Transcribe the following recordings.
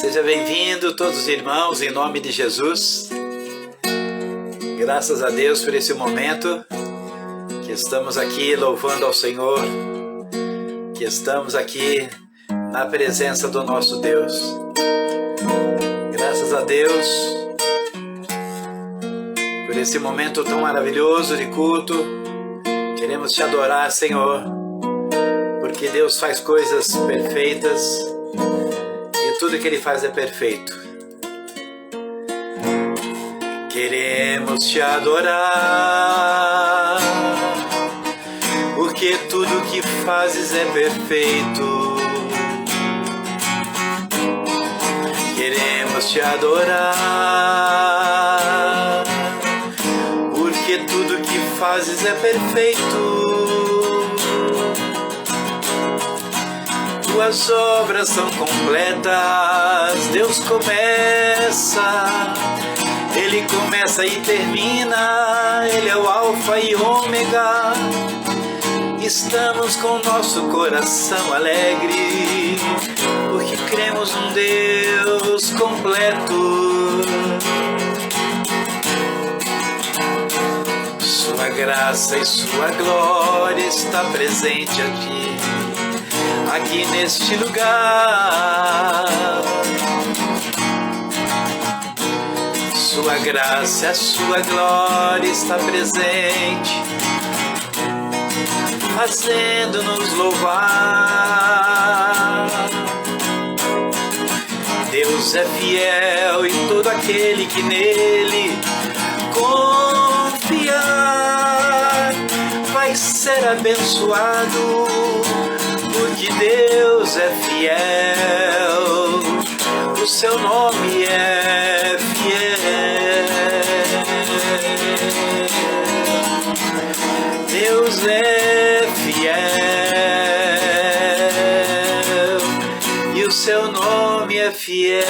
Seja bem-vindo todos os irmãos, em nome de Jesus. Graças a Deus por esse momento que estamos aqui louvando ao Senhor, que estamos aqui na presença do nosso Deus. Graças a Deus por esse momento tão maravilhoso de culto. Queremos te adorar, Senhor, porque Deus faz coisas perfeitas e tudo que Ele faz é perfeito. Queremos te adorar, porque tudo que fazes é perfeito. Queremos te adorar, porque tudo que fazes é perfeito. Tuas obras são completas, Deus começa, Ele começa e termina, Ele é o Alfa e Ômega. Estamos com nosso coração alegre, porque cremos num Deus completo. Sua graça e sua glória está presente aqui neste lugar. Sua graça e a sua glória está presente, fazendo-nos louvar. Deus é fiel e todo aquele que nele confiar vai ser abençoado, porque Deus é fiel, o seu nome é fiel. Deus é fiel e o seu nome é fiel.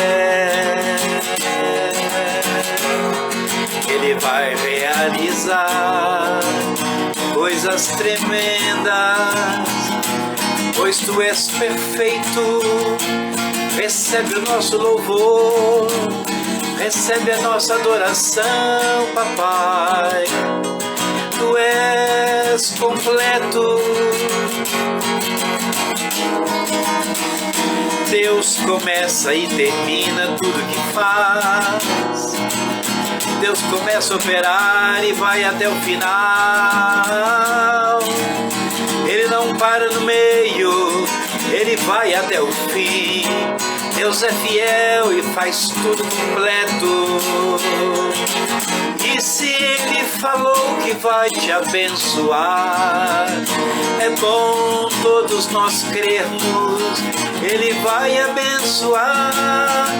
Ele vai realizar coisas tremendas, pois tu és perfeito. Recebe o nosso louvor, recebe a nossa adoração, papai. Tu és completo. Deus começa e termina tudo que faz. Deus começa a operar e vai até o final. Ele não para no meio, Ele vai até o fim. Deus é fiel e faz tudo completo. E se Ele falou que vai te abençoar, é bom todos nós crermos. Ele vai abençoar,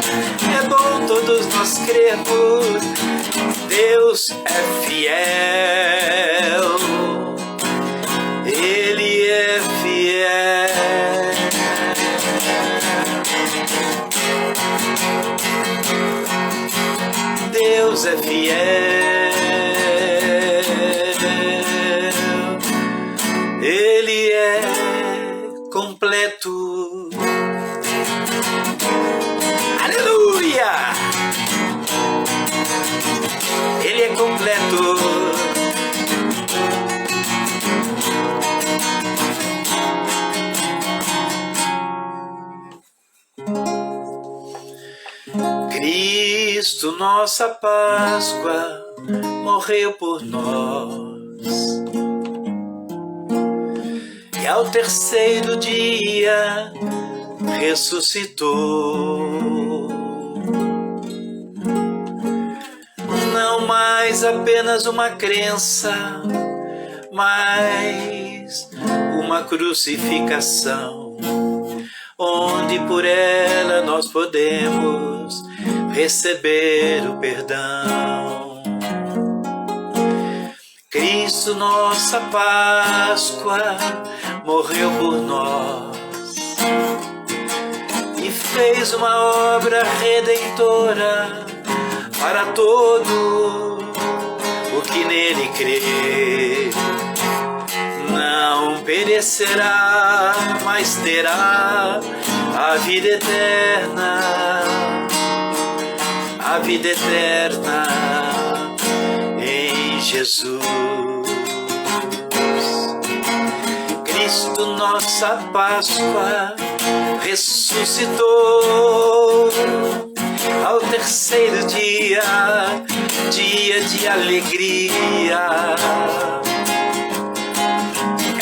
é bom todos nós crermos. Deus é fiel, Ele é fiel. Deus é fiel, Ele é completo. Aleluia! Ele é completo. Cristo, nossa Páscoa, morreu por nós, e ao terceiro dia ressuscitou. Não mais apenas uma crença, mas uma crucificação, onde por ela nós podemos receber o perdão. Cristo, nossa Páscoa, morreu por nós e fez uma obra redentora para todo o que nele crê. Não perecerá, mas terá a vida eterna, a vida eterna em Jesus. Cristo, nossa Páscoa, ressuscitou ao terceiro dia, dia de alegria.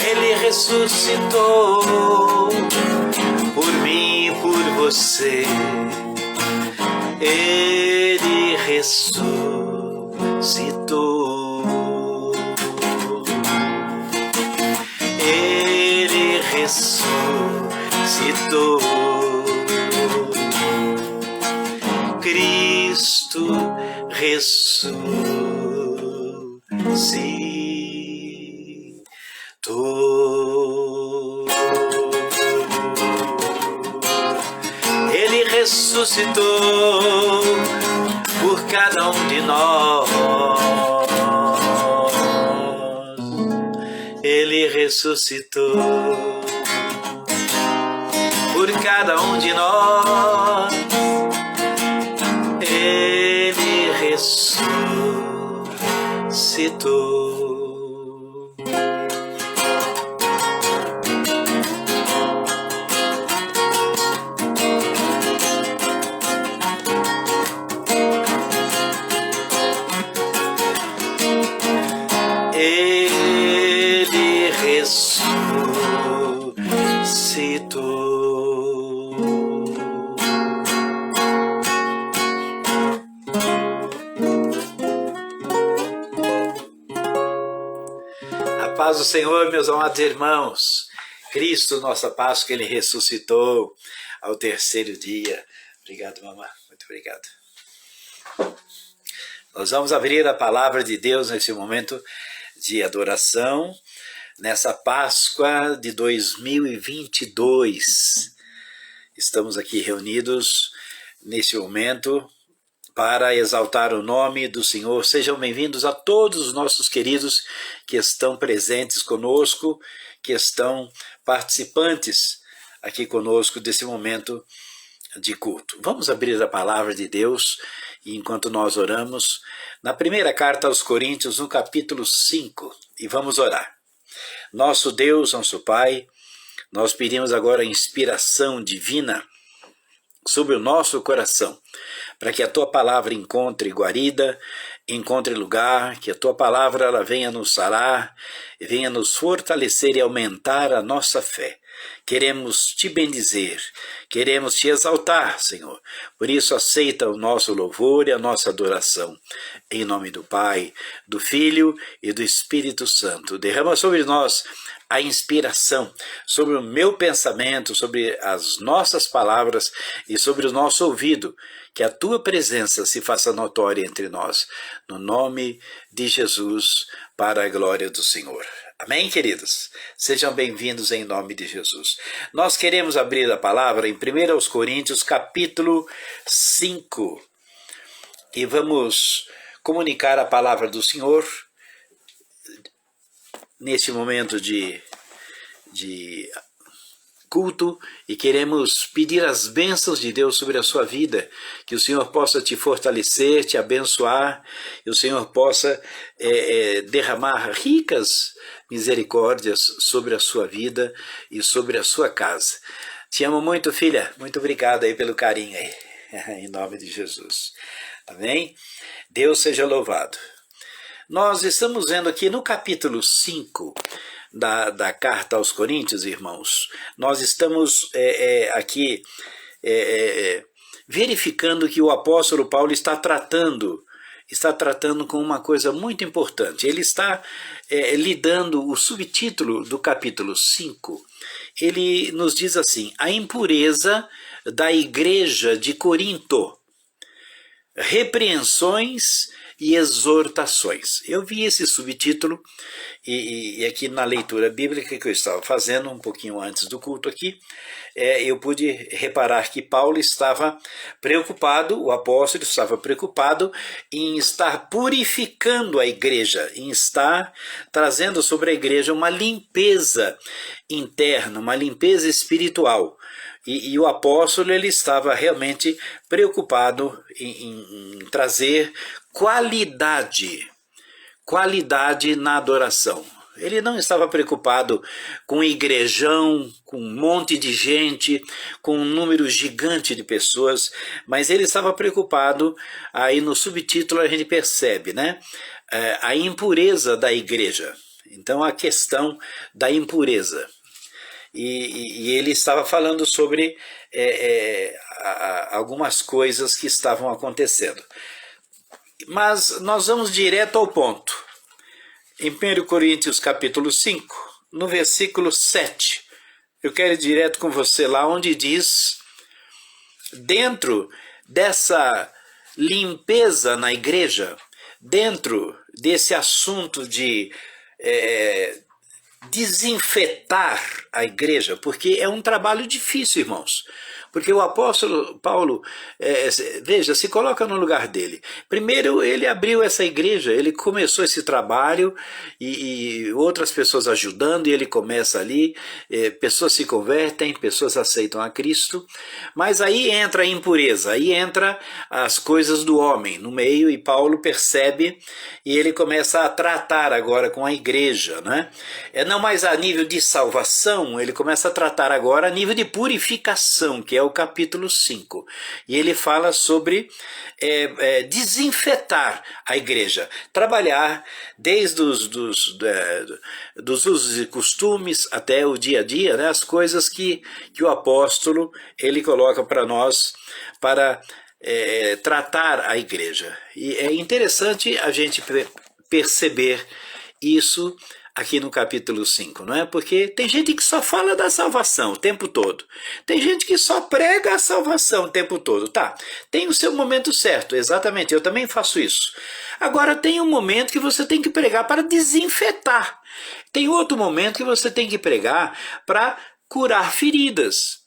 Ele ressuscitou por mim e por você. Ele ressuscitou. Ele ressuscitou. Cristo ressuscitou. Ele ressuscitou por cada um de nós. Ele ressuscitou por cada um de nós. Ele ressuscitou. Ele ressuscitou. A paz do Senhor, meus amados irmãos. Cristo, nossa Páscoa, Ele ressuscitou ao terceiro dia. Obrigado, mamãe. Muito obrigado. Nós vamos abrir a palavra de Deus nesse momento de adoração, nessa Páscoa de 2022. Estamos aqui reunidos nesse momento para exaltar o nome do Senhor. Sejam bem-vindos a todos os nossos queridos que estão presentes conosco, que estão participantes aqui conosco desse momento de culto. Vamos abrir a palavra de Deus e enquanto nós oramos, na primeira carta aos Coríntios, no capítulo 5, e vamos orar. Nosso Deus, nosso Pai, nós pedimos agora a inspiração divina sobre o nosso coração, para que a Tua palavra encontre guarida, encontre lugar, que a Tua palavra ela venha nos sarar, venha nos fortalecer e aumentar a nossa fé. Queremos Te bendizer, queremos Te exaltar, Senhor. Por isso aceita o nosso louvor e a nossa adoração. Em nome do Pai, do Filho e do Espírito Santo. Derrama sobre nós a inspiração, sobre o meu pensamento, sobre as nossas palavras e sobre o nosso ouvido, que a Tua presença se faça notória entre nós, no nome de Jesus, para a glória do Senhor. Amém, queridos? Sejam bem-vindos em nome de Jesus. Nós queremos abrir a palavra em 1 Coríntios, capítulo 5, e vamos comunicar a palavra do Senhor neste momento de culto, e queremos pedir as bênçãos de Deus sobre a sua vida, que o Senhor possa te fortalecer, te abençoar, e o Senhor possa derramar ricas misericórdias sobre a sua vida e sobre a sua casa. Te amo muito, filha. Muito obrigado aí pelo carinho aí, em nome de Jesus. Amém? Deus seja louvado. Nós estamos vendo aqui no capítulo 5 da carta aos Coríntios, irmãos. Nós estamos aqui verificando que o apóstolo Paulo está tratando com uma coisa muito importante. Ele está lidando o subtítulo do capítulo 5. Ele nos diz assim: a impureza da igreja de Corinto, repreensões e exortações. Eu vi esse subtítulo e aqui na leitura bíblica que eu estava fazendo um pouquinho antes do culto aqui, eu pude reparar que Paulo estava preocupado, o apóstolo estava preocupado em estar purificando a igreja, em estar trazendo sobre a igreja uma limpeza interna, uma limpeza espiritual. E o apóstolo ele estava realmente preocupado em trazer qualidade na adoração. Ele não estava preocupado com um igrejão, com um monte de gente, com um número gigante de pessoas, mas ele estava preocupado, aí no subtítulo a gente percebe, né? A impureza da igreja. Então a questão da impureza. E ele estava falando sobre algumas coisas que estavam acontecendo. Mas nós vamos direto ao ponto. Em 1 Coríntios capítulo 5, no versículo 7, eu quero ir direto com você lá onde diz, dentro dessa limpeza na igreja, dentro desse assunto de desinfetar a igreja, porque é um trabalho difícil, irmãos. Porque o apóstolo Paulo, veja, se coloca no lugar dele. Primeiro ele abriu essa igreja, ele começou esse trabalho e outras pessoas ajudando, e ele começa ali, pessoas se convertem, pessoas aceitam a Cristo, mas aí entra a impureza, aí entra as coisas do homem no meio, e Paulo percebe, e ele começa a tratar agora com a igreja, né? Não mais a nível de salvação, ele começa a tratar agora a nível de purificação, que é o capítulo 5. E ele fala sobre desinfetar a igreja, trabalhar desde dos usos e costumes até o dia a dia, né, as coisas que o apóstolo ele coloca para nós para tratar a igreja. E é interessante a gente perceber isso aqui no capítulo 5, não é? Porque tem gente que só fala da salvação o tempo todo. Tem gente que só prega a salvação o tempo todo. Tá, tem o seu momento certo, exatamente, eu também faço isso. Agora tem um momento que você tem que pregar para desinfetar. Tem outro momento que você tem que pregar para curar feridas.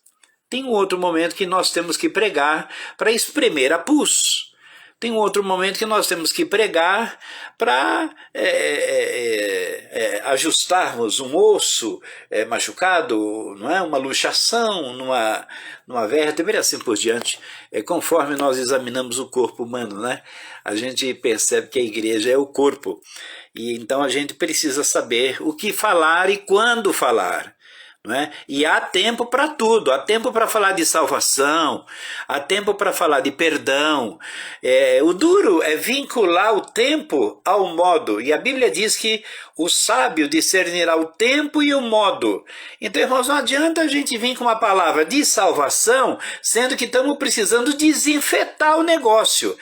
Tem um outro momento que nós temos que pregar para espremer a pus. Tem um outro momento que nós temos que pregar para ajustarmos um osso machucado, não é? Uma luxação numa vértebra e assim por diante. Conforme nós examinamos o corpo humano, né? A gente percebe que a igreja é o corpo. E então a gente precisa saber o que falar e quando falar. Não é? E há tempo para tudo, há tempo para falar de salvação, há tempo para falar de perdão. O duro é vincular o tempo ao modo, e a Bíblia diz que o sábio discernirá o tempo e o modo. Então, irmãos, não adianta a gente vir com uma palavra de salvação, sendo que estamos precisando desinfetar o negócio.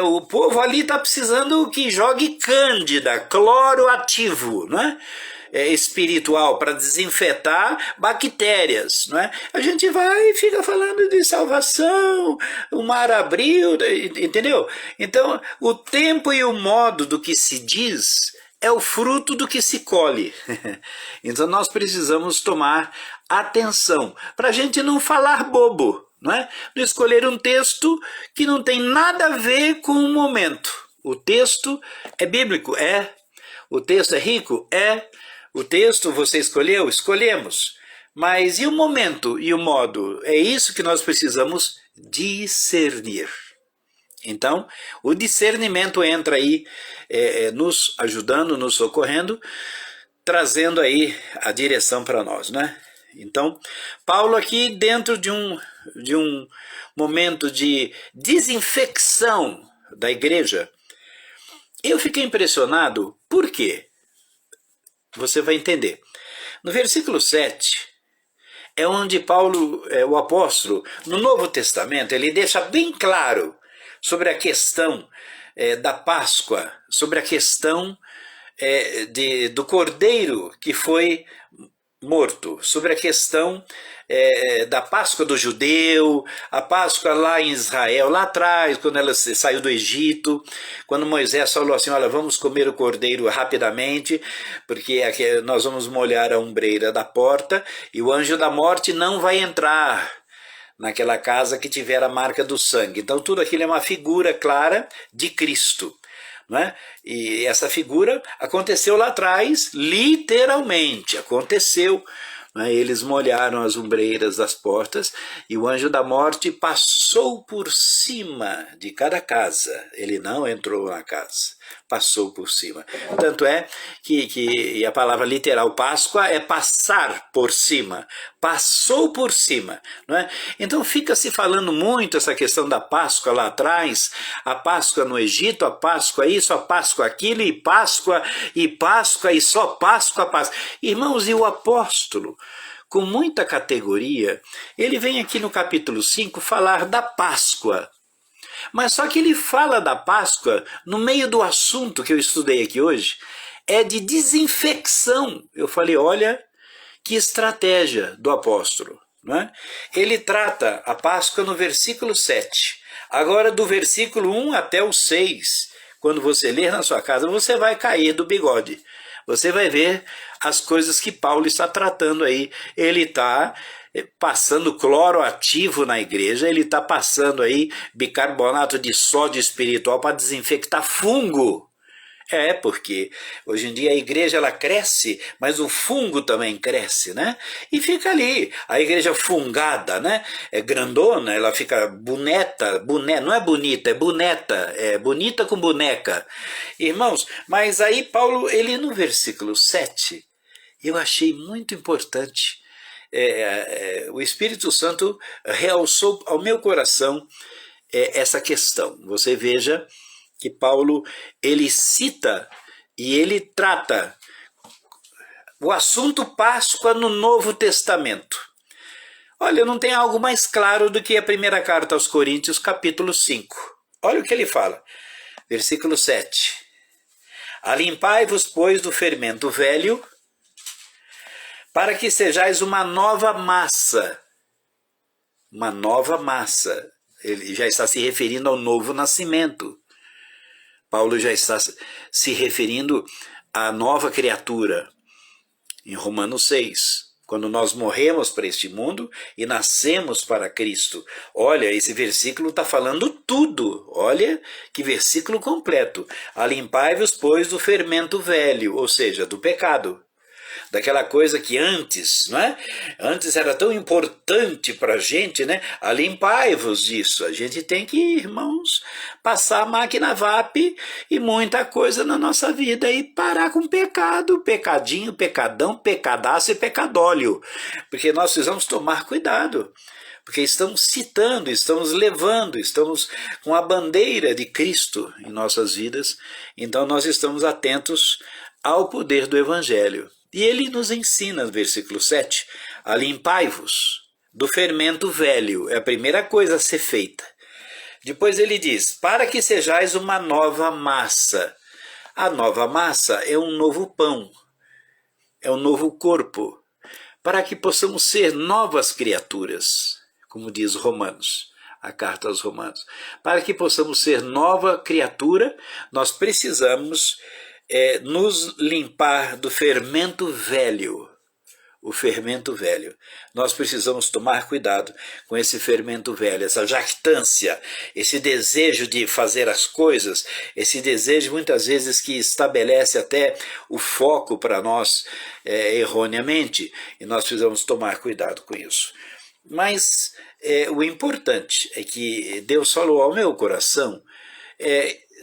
O povo ali está precisando que jogue cândida, cloro ativo, não é? Espiritual para desinfetar bactérias, não é? A gente vai e fica falando de salvação, o mar abriu, entendeu? Então, o tempo e o modo do que se diz é o fruto do que se colhe. Então, nós precisamos tomar atenção para a gente não falar bobo, não é? Não escolher um texto que não tem nada a ver com o momento. O texto é bíblico? O texto é rico? O texto você escolheu? Escolhemos. Mas e o momento e o modo? É isso que nós precisamos discernir. Então, o discernimento entra aí nos ajudando, nos socorrendo, trazendo aí a direção para nós, né? Então, Paulo aqui dentro de um momento de desinfecção da igreja, eu fiquei impressionado. Por quê? Você vai entender. No versículo 7, é onde Paulo, o apóstolo, no Novo Testamento, ele deixa bem claro sobre a questão da Páscoa, sobre a questão do cordeiro que foi morto, sobre a questão da Páscoa do judeu, a Páscoa lá em Israel, lá atrás, quando ela saiu do Egito, quando Moisés falou assim, olha, vamos comer o cordeiro rapidamente, porque nós vamos molhar a ombreira da porta, e o anjo da morte não vai entrar naquela casa que tiver a marca do sangue. Então tudo aquilo é uma figura clara de Cristo. Não é? E essa figura aconteceu lá atrás, literalmente, aconteceu. né? Eles molharam as ombreiras das portas e o anjo da morte passou por cima de cada casa. Ele não entrou na casa, passou por cima. Tanto é que a palavra literal Páscoa é passar por cima, passou por cima, não é? Então fica se falando muito essa questão da Páscoa lá atrás, a Páscoa no Egito, a Páscoa isso, a Páscoa aquilo, e Páscoa e só Páscoa, Páscoa. Irmãos, e o apóstolo, com muita categoria, ele vem aqui no capítulo 5 falar da Páscoa. Mas só que ele fala da Páscoa no meio do assunto que eu estudei aqui hoje, é de desinfecção. Eu falei, olha que estratégia do apóstolo, não é? Ele trata a Páscoa no versículo 7. Agora do versículo 1 até o 6, quando você ler na sua casa, você vai cair do bigode. Você vai ver as coisas que Paulo está tratando aí. Ele está passando cloro ativo na igreja, ele está passando aí bicarbonato de sódio espiritual para desinfectar fungo. Porque hoje em dia a igreja ela cresce, mas o fungo também cresce, né? E fica ali, a igreja fungada, né? É grandona, ela fica boneta, não é bonita, é boneta, é bonita com boneca. Irmãos, mas aí Paulo, ele no versículo 7, eu achei muito importante, o Espírito Santo realçou ao meu coração essa questão. Você veja que Paulo, ele cita e ele trata o assunto Páscoa no Novo Testamento. Olha, não tem algo mais claro do que a primeira carta aos Coríntios, capítulo 5. Olha o que ele fala, versículo 7. Alimpai-vos, pois, do fermento velho, para que sejais uma nova massa. Uma nova massa. Ele já está se referindo ao novo nascimento. Paulo já está se referindo à nova criatura, em Romanos 6, quando nós morremos para este mundo e nascemos para Cristo. Olha, esse versículo está falando tudo, olha que versículo completo. Alimpai-vos, pois, do fermento velho, ou seja, do pecado. Daquela coisa que antes, não é? Antes era tão importante para a gente, né? Alimpai-vos disso. A gente tem que, irmãos, passar a máquina VAP e muita coisa na nossa vida e parar com pecado, pecadinho, pecadão, pecadaço e pecadóleo. Porque nós precisamos tomar cuidado. Porque estamos citando, estamos levando, estamos com a bandeira de Cristo em nossas vidas. Então nós estamos atentos ao poder do Evangelho. E ele nos ensina, no versículo 7, alimpai-vos do fermento velho. É a primeira coisa a ser feita. Depois ele diz, para que sejais uma nova massa. A nova massa é um novo pão, é um novo corpo, para que possamos ser novas criaturas, como diz Romanos, a carta aos Romanos. Para que possamos ser nova criatura, nós precisamos nos limpar do fermento velho. O fermento velho. Nós precisamos tomar cuidado com esse fermento velho, essa jactância, esse desejo de fazer as coisas, esse desejo muitas vezes que estabelece até o foco para nós erroneamente, e nós precisamos tomar cuidado com isso. Mas o importante é que Deus falou ao meu coração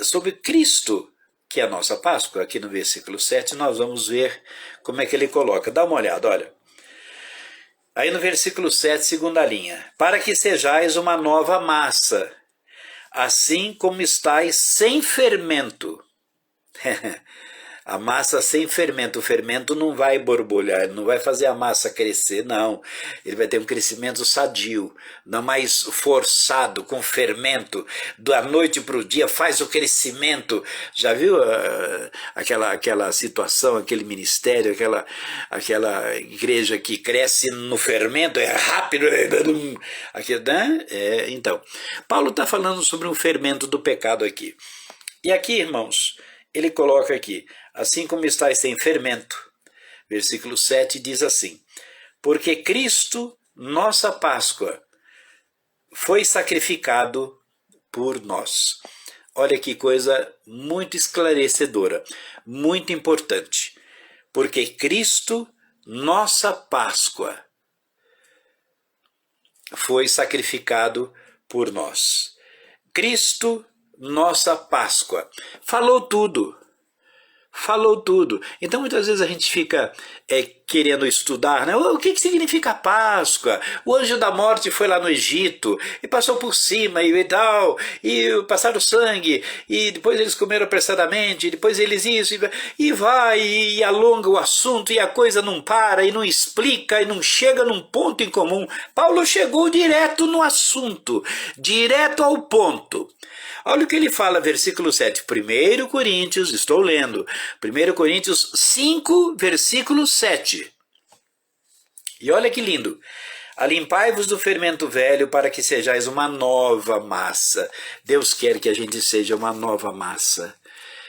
sobre Cristo, que é a nossa Páscoa. Aqui no versículo 7 nós vamos ver como é que ele coloca. Dá uma olhada, olha. Aí no versículo 7, segunda linha. Para que sejais uma nova massa, assim como estáis sem fermento. A massa sem fermento, o fermento não vai borbulhar, não vai fazer a massa crescer, não. Ele vai ter um crescimento sadio, não mais forçado, com fermento. Da noite para o dia faz o crescimento. Já viu aquela situação, aquele ministério, aquela igreja que cresce no fermento, é rápido. Né? Então, Paulo está falando sobre um fermento do pecado aqui. E aqui, irmãos, ele coloca aqui, assim como estáis sem fermento, versículo 7 diz assim, porque Cristo, nossa Páscoa, foi sacrificado por nós. Olha que coisa muito esclarecedora, muito importante. Porque Cristo, nossa Páscoa, foi sacrificado por nós. Cristo, nossa Páscoa. Falou tudo. Falou tudo. Então muitas vezes a gente fica querendo estudar, né? O que significa Páscoa? O anjo da morte foi lá no Egito e passou por cima e tal, e passaram sangue, e depois eles comeram apressadamente, e depois eles isso, e vai, e alonga o assunto, e a coisa não para, e não explica, e não chega num ponto em comum. Paulo chegou direto no assunto, direto ao ponto. Olha o que ele fala, versículo 7, 1 Coríntios, estou lendo, 1 Coríntios 5, versículo 7. E olha que lindo. Alimpai-vos do fermento velho para que sejais uma nova massa. Deus quer que a gente seja uma nova massa.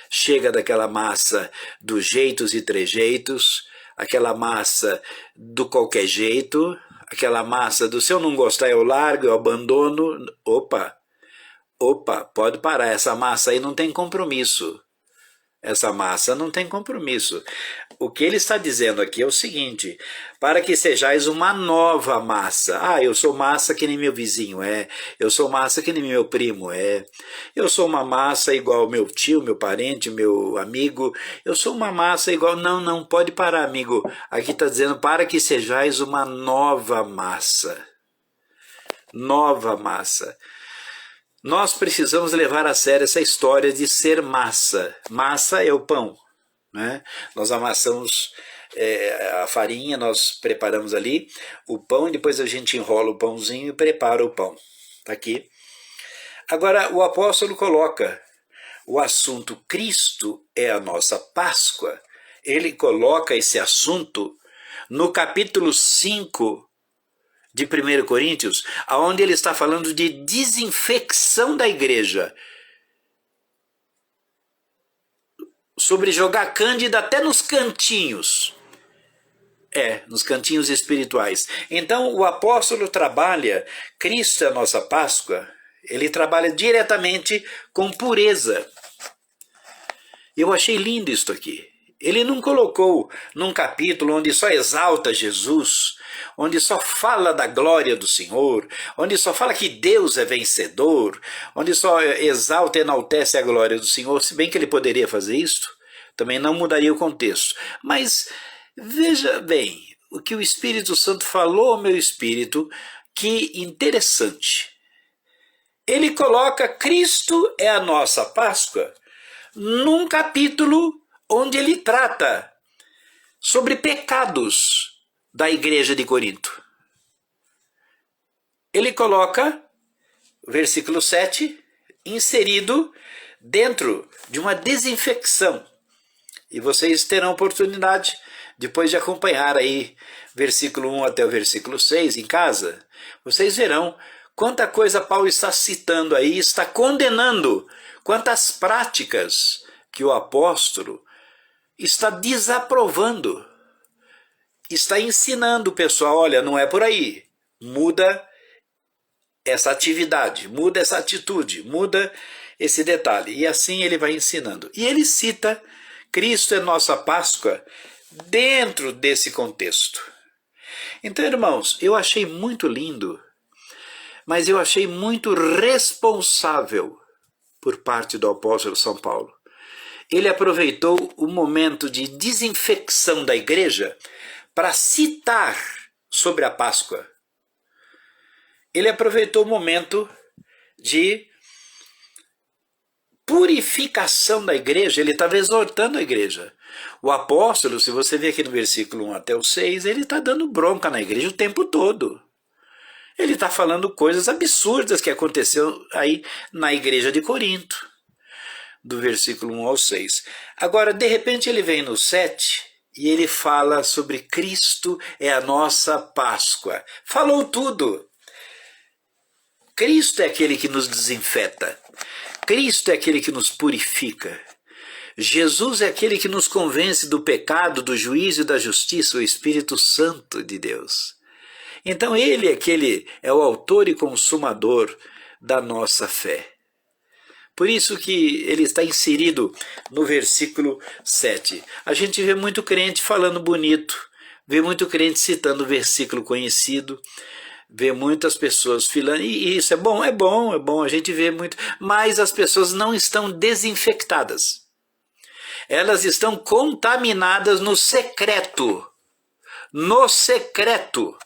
Chega daquela massa dos jeitos e trejeitos, aquela massa do qualquer jeito, aquela massa do se eu não gostar eu largo, eu abandono. Opa, pode parar, essa massa aí não tem compromisso. Essa massa não tem compromisso. O que ele está dizendo aqui é o seguinte, para que sejais uma nova massa. Eu sou massa que nem meu vizinho é, eu sou massa que nem meu primo é, eu sou uma massa igual meu tio, meu parente, meu amigo, eu sou uma massa igual... Não, pode parar, amigo. Aqui está dizendo para que sejais uma nova massa. Nova massa. Nós precisamos levar a sério essa história de ser massa. Massa é o pão, né? Nós amassamos a farinha, nós preparamos ali o pão e depois a gente enrola o pãozinho e prepara o pão. Está aqui. Agora o apóstolo coloca o assunto Cristo é a nossa Páscoa. Ele coloca esse assunto no capítulo 5 de 1 Coríntios, onde ele está falando de desinfecção da igreja. Sobre jogar cândida até nos cantinhos. Nos cantinhos espirituais. Então o apóstolo trabalha, Cristo é a nossa Páscoa, ele trabalha diretamente com pureza. Eu achei lindo isso aqui. Ele não colocou num capítulo onde só exalta Jesus, onde só fala da glória do Senhor, onde só fala que Deus é vencedor, onde só exalta e enaltece a glória do Senhor, se bem que ele poderia fazer isso, também não mudaria o contexto. Mas veja bem, o que o Espírito Santo falou ao meu espírito, que interessante. Ele coloca Cristo é a nossa Páscoa num capítulo onde ele trata sobre pecados da igreja de Corinto. Ele coloca o versículo 7 inserido dentro de uma desinfecção. E vocês terão oportunidade depois de acompanhar aí versículo 1 até o versículo 6 em casa. Vocês verão quanta coisa Paulo está citando aí, está condenando, quantas práticas que o apóstolo está desaprovando, está ensinando o pessoal, olha, não é por aí, muda essa atividade, muda essa atitude, muda esse detalhe. E assim ele vai ensinando. E ele cita Cristo é nossa Páscoa dentro desse contexto. Então, irmãos, eu achei muito lindo, mas eu achei muito responsável por parte do apóstolo São Paulo. Ele aproveitou o momento de desinfecção da igreja para citar sobre a Páscoa. Ele aproveitou o momento de purificação da igreja, ele estava exortando a igreja. O apóstolo, se você ver aqui no versículo 1 até o 6, ele está dando bronca na igreja o tempo todo. Ele está falando coisas absurdas que aconteceu aí na igreja de Corinto. Do versículo 1 ao 6. Agora, de repente, ele vem no 7 e ele fala sobre Cristo é a nossa Páscoa. Falou tudo. Cristo é aquele que nos desinfeta. Cristo é aquele que nos purifica. Jesus é aquele que nos convence do pecado, do juízo e da justiça, o Espírito Santo de Deus. Então ele é o autor e consumador da nossa fé. Por isso que ele está inserido no versículo 7. A gente vê muito crente falando bonito, vê muito crente citando versículo conhecido, vê muitas pessoas filando, e isso é bom, a gente vê muito, mas as pessoas não estão desinfectadas. Elas estão contaminadas no secreto. No secreto.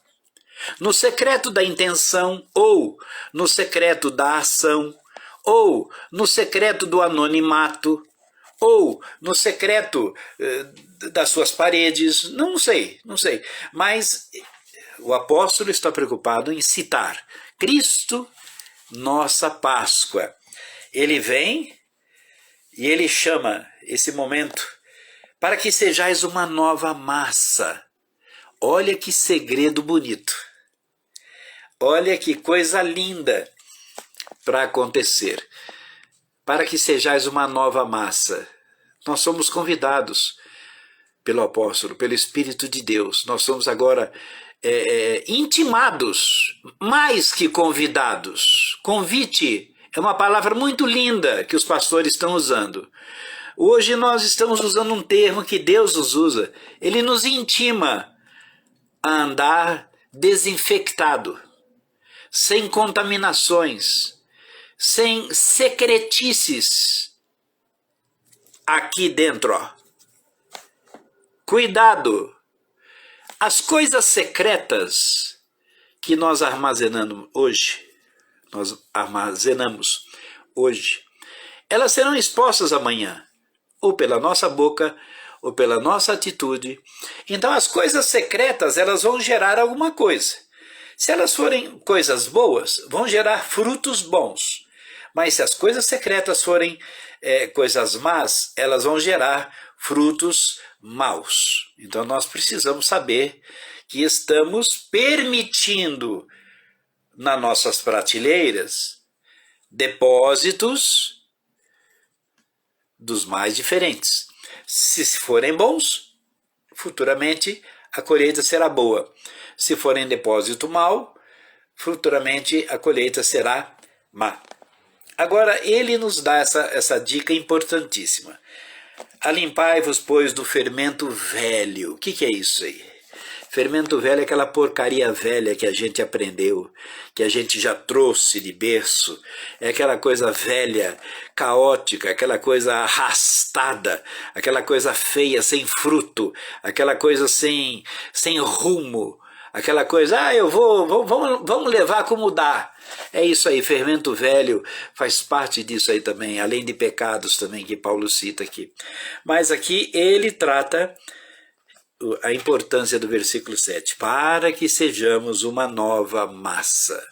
No secreto da intenção, ou no secreto da ação, ou no secreto do anonimato, ou no secreto das suas paredes, não sei. Mas o apóstolo está preocupado em citar Cristo, nossa Páscoa. Ele vem e ele chama esse momento para que sejais uma nova massa. Olha que segredo bonito. Olha que coisa linda para acontecer. Para que sejais uma nova massa. Nós somos convidados pelo apóstolo, pelo Espírito de Deus. Nós somos agora intimados, mais que convidados. Convite é uma palavra muito linda que os pastores estão usando. Hoje nós estamos usando um termo que Deus nos usa. Ele nos intima a andar desinfectado, sem contaminações, sem secretices aqui dentro. Ó. Cuidado! As coisas secretas que nós armazenamos hoje, elas serão expostas amanhã, ou pela nossa boca, ou pela nossa atitude. Então as coisas secretas, elas vão gerar alguma coisa. Se elas forem coisas boas, vão gerar frutos bons. Mas se as coisas secretas forem coisas más, elas vão gerar frutos maus. Então nós precisamos saber que estamos permitindo nas nossas prateleiras depósitos dos mais diferentes. Se forem bons, futuramente a colheita será boa. Se forem depósito mau, futuramente a colheita será má. Agora, ele nos dá essa dica importantíssima. Alimpai-vos, pois, do fermento velho. O que é isso aí? Fermento velho é aquela porcaria velha que a gente aprendeu, que a gente já trouxe de berço. É aquela coisa velha, caótica, aquela coisa arrastada, aquela coisa feia, sem fruto, aquela coisa sem rumo, aquela coisa, vamos levar como dá. É isso aí, fermento velho faz parte disso aí também, além de pecados também que Paulo cita aqui. Mas aqui ele trata a importância do versículo 7, para que sejamos uma nova massa.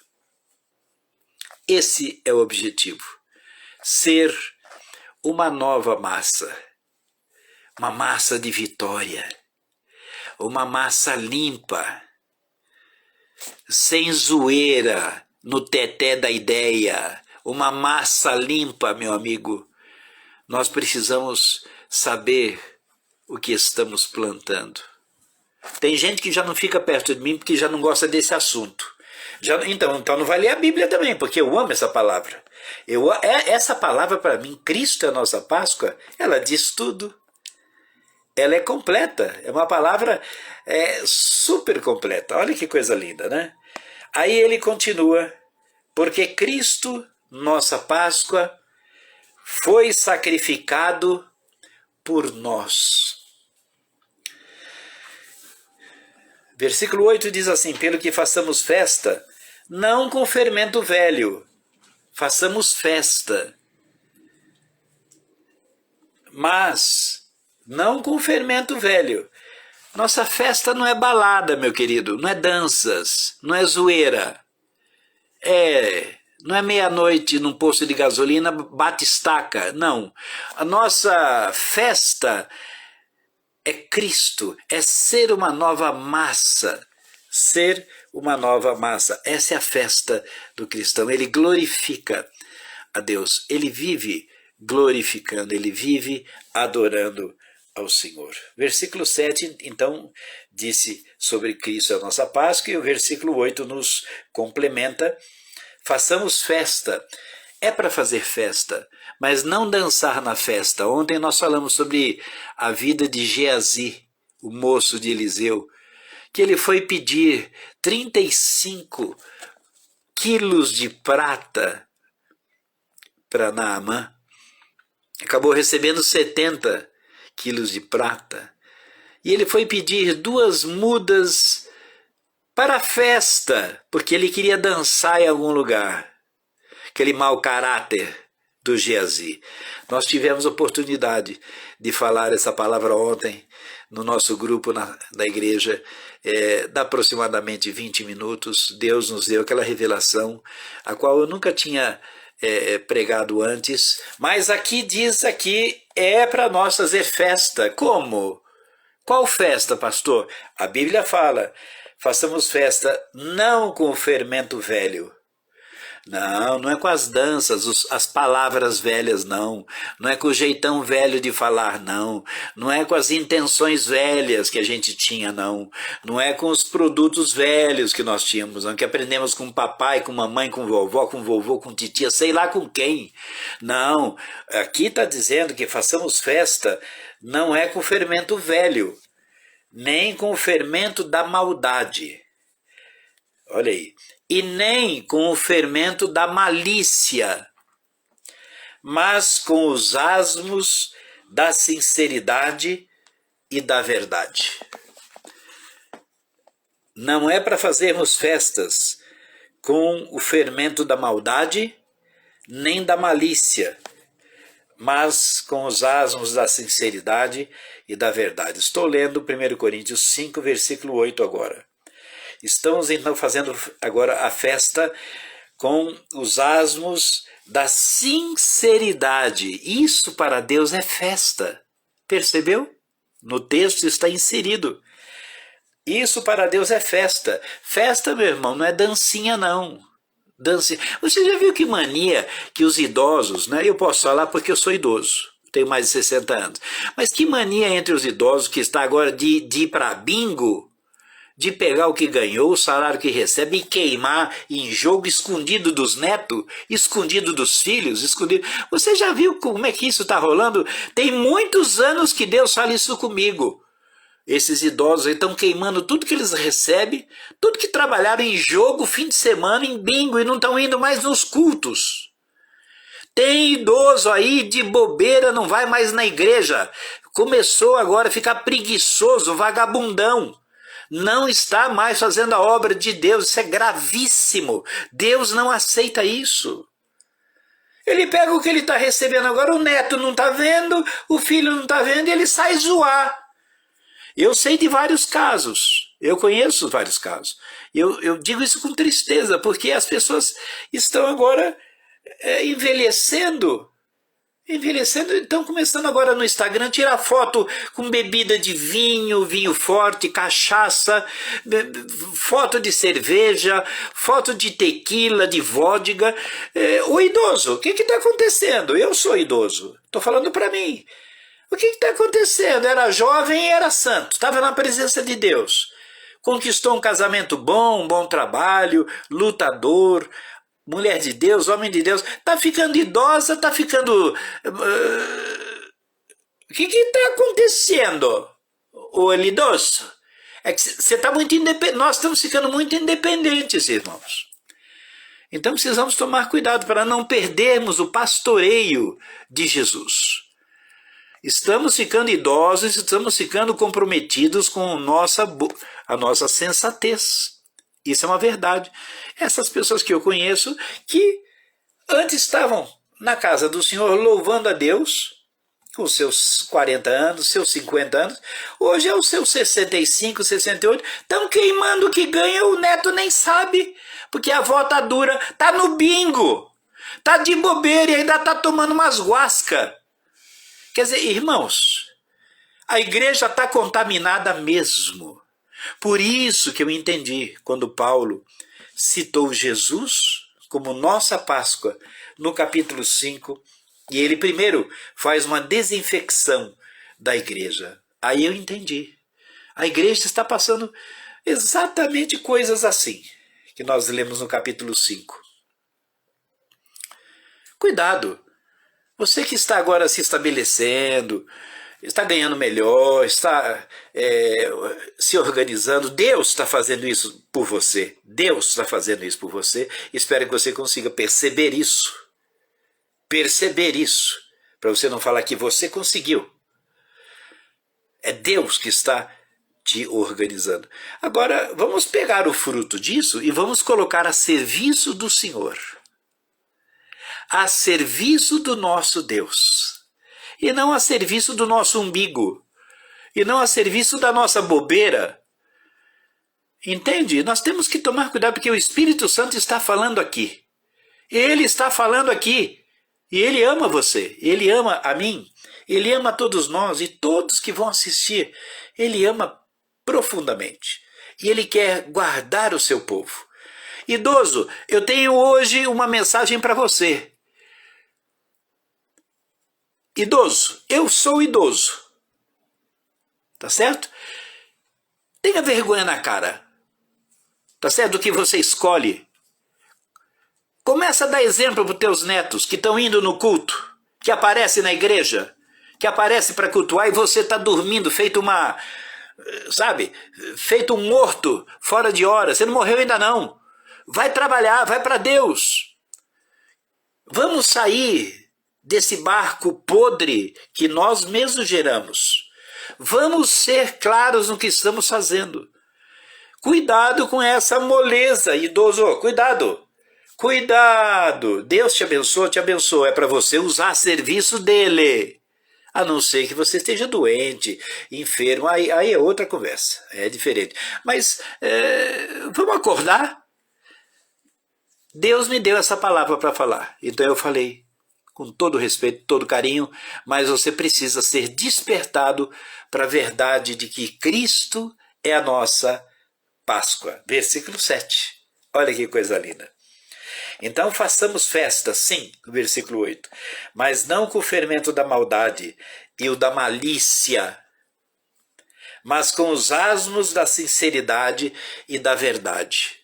Esse é o objetivo, ser uma nova massa, uma massa de vitória, uma massa limpa, sem zoeira no teté da ideia, uma massa limpa, meu amigo. Nós precisamos saber o que estamos plantando. Tem gente que já não fica perto de mim porque já não gosta desse assunto. Então não vai ler a Bíblia também, porque eu amo essa palavra. Essa palavra para mim, Cristo é a nossa Páscoa, ela diz tudo. Ela é completa, é uma palavra super completa. Olha que coisa linda, né? Aí ele continua, porque Cristo, nossa Páscoa, foi sacrificado por nós. Versículo 8 diz assim, pelo que façamos festa, não com fermento velho, façamos festa, mas não com fermento velho. Nossa festa não é balada, meu querido, não é danças, não é zoeira, não é meia-noite num posto de gasolina, bate estaca, não. A nossa festa é Cristo, é ser uma nova massa, ser uma nova massa. Essa é a festa do cristão, ele glorifica a Deus, ele vive glorificando, ele vive adorando ao Senhor. Versículo 7, então, disse sobre Cristo a nossa Páscoa, e o versículo 8 nos complementa, façamos festa. É para fazer festa, mas não dançar na festa. Ontem nós falamos sobre a vida de Geazi, o moço de Eliseu. que ele foi pedir 35 quilos de prata para Naamã. Acabou recebendo 70 quilos de prata. E ele foi pedir 2 mudas para a festa, porque ele queria dançar em algum lugar. Aquele mau caráter do Geazi. Nós tivemos oportunidade de falar essa palavra ontem no nosso grupo da igreja, dá aproximadamente 20 minutos. Deus nos deu aquela revelação, a qual eu nunca tinha pregado antes, mas aqui diz aqui, é para nós fazer festa. Como? Qual festa, pastor? A Bíblia fala, façamos festa não com o fermento velho. Não é com as danças, as palavras velhas, não é com o jeitão velho de falar, não é com as intenções velhas que a gente tinha, não é com os produtos velhos que nós tínhamos, não, que aprendemos com papai, com mamãe, com vovó, com vovô, com titia, sei lá com quem. Não, aqui está dizendo que façamos festa, não é com o fermento velho, nem com o fermento da maldade. Olha aí. E nem com o fermento da malícia, mas com os asmos da sinceridade e da verdade. Não é para fazermos festas com o fermento da maldade, nem da malícia, mas com os asmos da sinceridade e da verdade. Estou lendo 1 Coríntios 5, versículo 8 agora. Estamos então fazendo agora a festa com os asmos da sinceridade. Isso para Deus é festa. Percebeu? No texto está inserido. Isso para Deus é festa. Festa, meu irmão, não é dancinha, não. Dancinha. Você já viu que mania que os idosos, né? Eu posso falar porque eu sou idoso, tenho mais de 60 anos. Mas que mania entre os idosos que está agora de ir para bingo, de pegar o que ganhou, o salário que recebe e queimar em jogo escondido dos netos, escondido dos filhos, escondido. Você já viu como é que isso está rolando? Tem muitos anos que Deus fala isso comigo. Esses idosos estão queimando tudo que eles recebem, tudo que trabalharam em jogo, fim de semana, em bingo, e não estão indo mais nos cultos. Tem idoso aí de bobeira, não vai mais na igreja. Começou agora a ficar preguiçoso, vagabundão. Não está mais fazendo a obra de Deus. Isso é gravíssimo. Deus não aceita isso. Ele pega o que ele está recebendo agora, o neto não está vendo, o filho não está vendo, e ele sai zoar. Eu sei de vários casos, eu conheço vários casos. Eu digo isso com tristeza, porque as pessoas estão agora envelhecendo, estão começando agora no Instagram tirar foto com bebida de vinho, vinho forte, cachaça, foto de cerveja, foto de tequila, de vodka. O idoso, o que está acontecendo? Eu sou idoso, estou falando para mim. O que está acontecendo? Era jovem e era santo, estava na presença de Deus. Conquistou um casamento bom, um bom trabalho, lutador, mulher de Deus, homem de Deus, está ficando idosa, está ficando... O que está acontecendo, ô idoso? É que você está muito independente, nós estamos ficando muito independentes, irmãos. Então precisamos tomar cuidado para não perdermos o pastoreio de Jesus. Estamos ficando idosos, estamos ficando comprometidos com a nossa sensatez. Isso é uma verdade. Essas pessoas que eu conheço, que antes estavam na casa do Senhor louvando a Deus, com seus 40 anos, seus 50 anos, hoje é os seus 65, 68, estão queimando o que ganha, o neto nem sabe, porque a avó tá dura, tá no bingo, tá de bobeira e ainda tá tomando umas guascas. Quer dizer, irmãos, a igreja está contaminada mesmo. Por isso que eu entendi quando Paulo citou Jesus como nossa Páscoa no capítulo 5, e ele primeiro faz uma desinfecção da igreja. Aí eu entendi. A igreja está passando exatamente coisas assim, que nós lemos no capítulo 5. Cuidado! Você que está agora se estabelecendo, está ganhando melhor, está se organizando. Deus está fazendo isso por você. Deus está fazendo isso por você. Espero que você consiga perceber isso. Perceber isso. Para você não falar que você conseguiu. É Deus que está te organizando. Agora, vamos pegar o fruto disso e vamos colocar a serviço do Senhor. A serviço do nosso Deus. E não a serviço do nosso umbigo. E não a serviço da nossa bobeira. Entende? Nós temos que tomar cuidado porque o Espírito Santo está falando aqui. Ele está falando aqui. E ele ama você. Ele ama a mim. Ele ama a todos nós e todos que vão assistir. Ele ama profundamente. E ele quer guardar o seu povo. Idoso, eu tenho hoje uma mensagem para você. Idoso, eu sou idoso. Tá certo? Tenha vergonha na cara. Tá certo? Do que você escolhe. Começa a dar exemplo para os teus netos que estão indo no culto, que aparecem na igreja, que aparecem para cultuar e você está dormindo, feito uma, sabe, feito um morto, fora de hora. Você não morreu ainda não. Vai trabalhar, vai para Deus. Vamos sair desse barco podre que nós mesmos geramos. Vamos ser claros no que estamos fazendo. Cuidado com essa moleza, idoso, cuidado. Cuidado, Deus te abençoa, é para você usar a serviço dele. A não ser que você esteja doente, enfermo, aí é outra conversa, é diferente. Mas vamos acordar? Deus me deu essa palavra para falar, então eu falei com todo respeito, todo carinho, mas você precisa ser despertado para a verdade de que Cristo é a nossa Páscoa. Versículo 7, olha que coisa linda. Então façamos festa, sim, no versículo 8, mas não com o fermento da maldade e o da malícia, mas com os asmos da sinceridade e da verdade.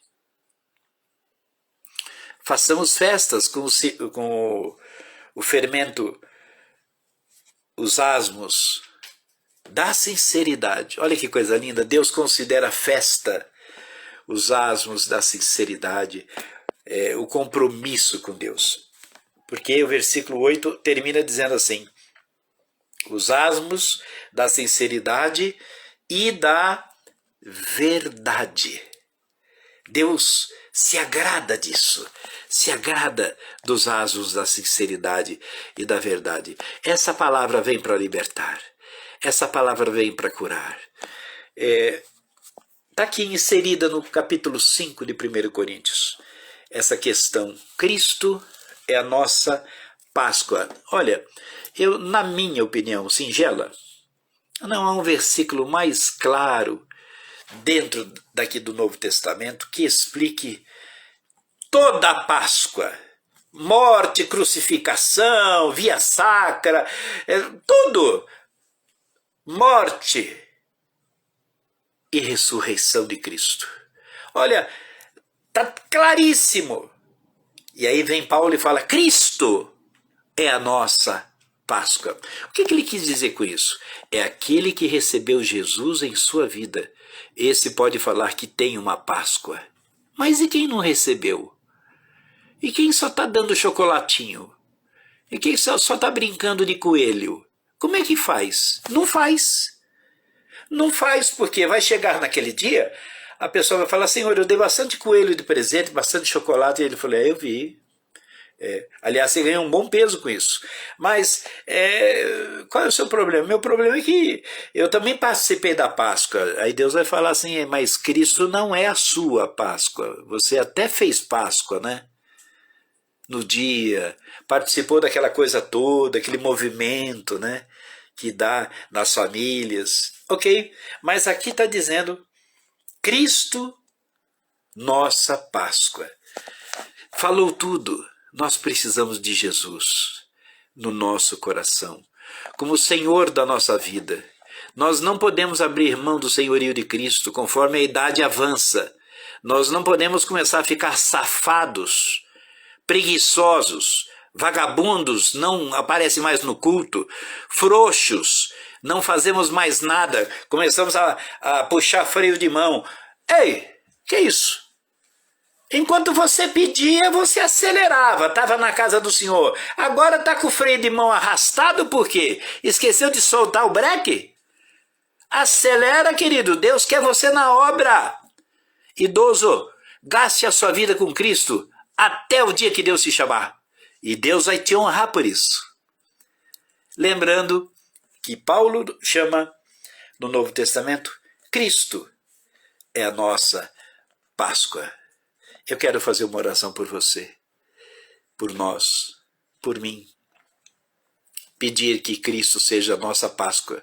Façamos festas com o fermento, os asmos da sinceridade. Olha que coisa linda, Deus considera festa os asmos da sinceridade, o compromisso com Deus. Porque o versículo 8 termina dizendo assim: os asmos da sinceridade e da verdade. Deus se agrada disso, se agrada dos asmos da sinceridade e da verdade. Essa palavra vem para libertar, essa palavra vem para curar. Está aqui inserida no capítulo 5 de 1 Coríntios. Essa questão, Cristo é a nossa Páscoa. Olha, na minha opinião singela, não há um versículo mais claro dentro daqui do Novo Testamento que explique toda a Páscoa. Morte, crucificação, via sacra, tudo. Morte e ressurreição de Cristo. Olha, está claríssimo. E aí vem Paulo e fala: Cristo é a nossa Páscoa. O que ele quis dizer com isso? É aquele que recebeu Jesus em sua vida. Esse pode falar que tem uma Páscoa. Mas e quem não recebeu? E quem só está dando chocolatinho? E quem só está brincando de coelho? Como é que faz? Não faz. Não faz, porque vai chegar naquele dia, a pessoa vai falar: Senhor, eu dei bastante coelho de presente, bastante chocolate. E ele falou: eu vi. Aliás, você ganhou um bom peso com isso. Mas qual é o seu problema? Meu problema é que eu também participei da Páscoa. Aí Deus vai falar assim: mas Cristo não é a sua Páscoa. Você até fez Páscoa, né? No dia, participou daquela coisa toda, aquele movimento, né? Que dá nas famílias. Ok, mas aqui está dizendo Cristo, nossa Páscoa. Falou tudo. Nós precisamos de Jesus no nosso coração, como Senhor da nossa vida. Nós não podemos abrir mão do senhorio de Cristo conforme a idade avança. Nós não podemos começar a ficar safados, preguiçosos, vagabundos, não aparecem mais no culto, frouxos, não fazemos mais nada, começamos a puxar freio de mão. Ei, que isso? Enquanto você pedia, você acelerava, estava na casa do Senhor. Agora está com o freio de mão arrastado por quê? Esqueceu de soltar o breque? Acelera, querido, Deus quer você na obra. Idoso, gaste a sua vida com Cristo até o dia que Deus te chamar. E Deus vai te honrar por isso. Lembrando que Paulo chama no Novo Testamento, Cristo é a nossa Páscoa. Eu quero fazer uma oração por você, por nós, por mim. Pedir que Cristo seja a nossa Páscoa.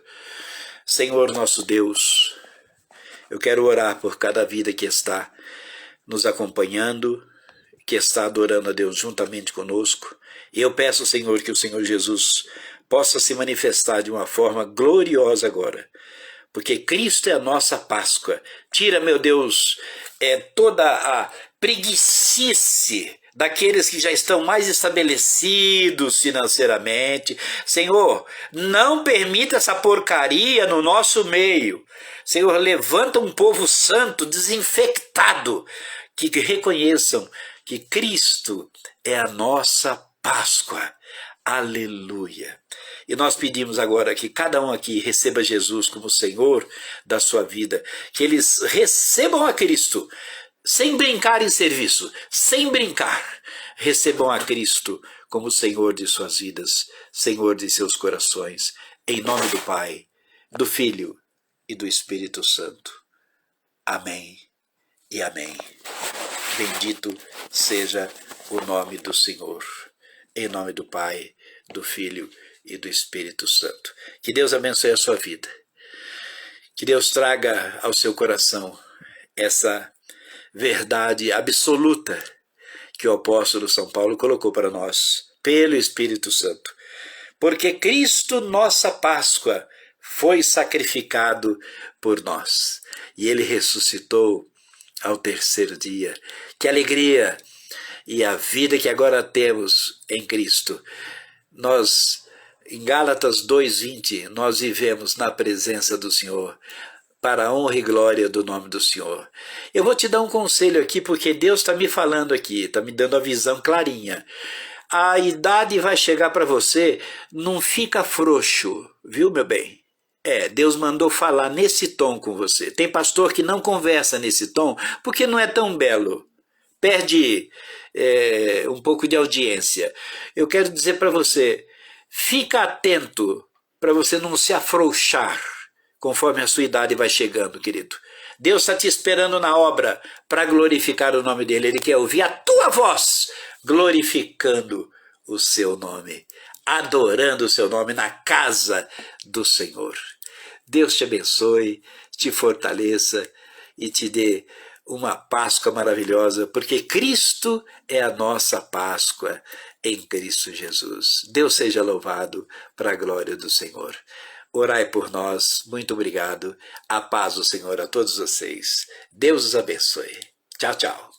Senhor nosso Deus, eu quero orar por cada vida que está nos acompanhando, que está adorando a Deus juntamente conosco. E eu peço, Senhor, que o Senhor Jesus possa se manifestar de uma forma gloriosa agora. Porque Cristo é a nossa Páscoa. Tira, meu Deus, toda a preguiçice daqueles que já estão mais estabelecidos financeiramente. Senhor, não permita essa porcaria no nosso meio. Senhor, levanta um povo santo, desinfectado, que reconheçam que Cristo é a nossa Páscoa. Aleluia. E nós pedimos agora que cada um aqui receba Jesus como Senhor da sua vida, que eles recebam a Cristo, sem brincar em serviço, sem brincar, recebam a Cristo como Senhor de suas vidas, Senhor de seus corações, em nome do Pai, do Filho e do Espírito Santo. Amém e amém. Bendito seja o nome do Senhor, em nome do Pai, do Filho e do Espírito Santo. Que Deus abençoe a sua vida. Que Deus traga ao seu coração essa verdade absoluta que o apóstolo São Paulo colocou para nós, pelo Espírito Santo. Porque Cristo, nossa Páscoa, foi sacrificado por nós. E ele ressuscitou ao terceiro dia. Que alegria! E a vida que agora temos em Cristo. Nós, em Gálatas 2:20, nós vivemos na presença do Senhor, para a honra e glória do nome do Senhor. Eu vou te dar um conselho aqui, porque Deus está me falando aqui, está me dando a visão clarinha. A idade vai chegar para você, não fica frouxo, viu, meu bem? Deus mandou falar nesse tom com você. Tem pastor que não conversa nesse tom, porque não é tão belo. Perde um pouco de audiência. Eu quero dizer para você, fica atento para você não se afrouxar conforme a sua idade vai chegando, querido. Deus está te esperando na obra para glorificar o nome dele. Ele quer ouvir a tua voz glorificando o seu nome, adorando o seu nome na casa do Senhor. Deus te abençoe, te fortaleça e te dê uma Páscoa maravilhosa, porque Cristo é a nossa Páscoa em Cristo Jesus. Deus seja louvado para a glória do Senhor. Orai por nós. Muito obrigado. A paz do Senhor a todos vocês. Deus os abençoe. Tchau, tchau.